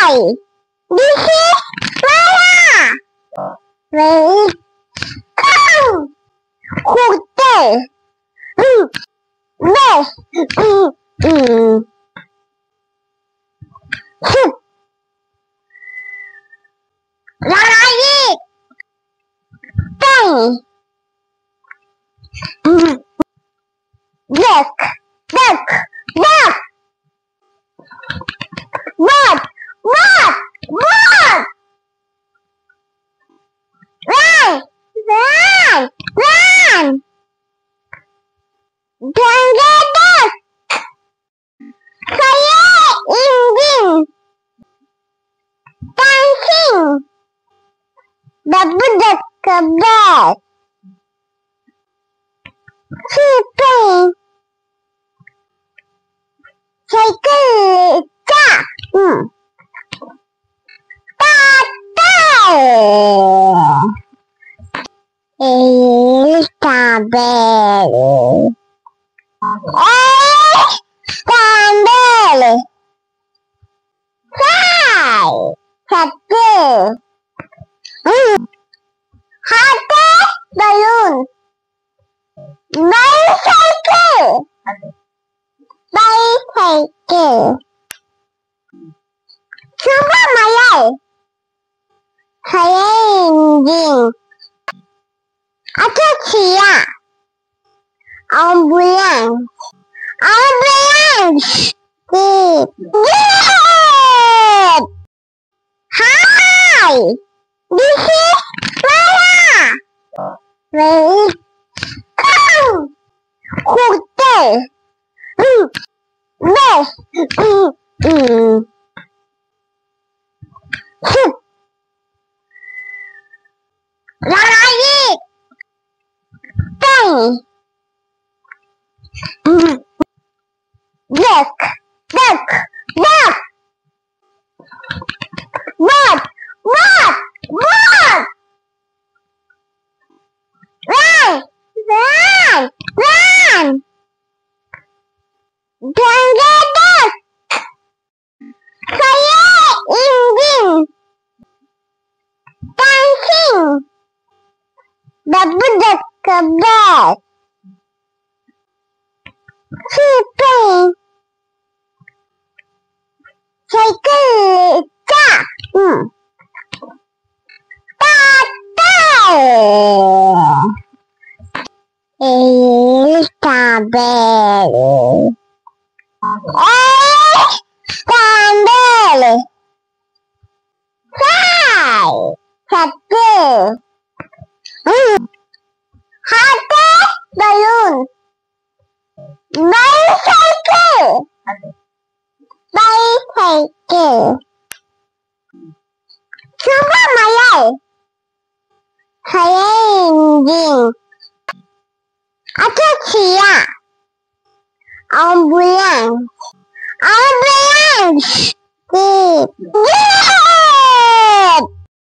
Hi, this is Lala. Welcome. Hotel. Best. Soup. Lagi. Tang. Duck. Duck. Duck. What? What? What? Run! Run! Run! Jungle duck! Fire engine! Dancing! Double decker bus! Sleeping! Cycle car! Strawberry. Strawberry. Fly. Circle. Hot balloon. Bicycle. Bicycle. Super Mario. Fire engine. Acacia. Ambulance. Ambulance. Good. Good. Hi. This is Lala. Welcome. Hotel. Best. Soup. Lagi. Tang. Duck. Duck. Duck. What? What? What? Run! Run! Run! Jungle duck! Fire engine! Dancing! Double decker bus! Sleeping! Cycle car! Strawberry. Strawberry. Fly. Circle. Hot balloon. Bicycle. Bicycle. Super Mario. Fire engine. Acacia. Ambulance. Ambulance. Good.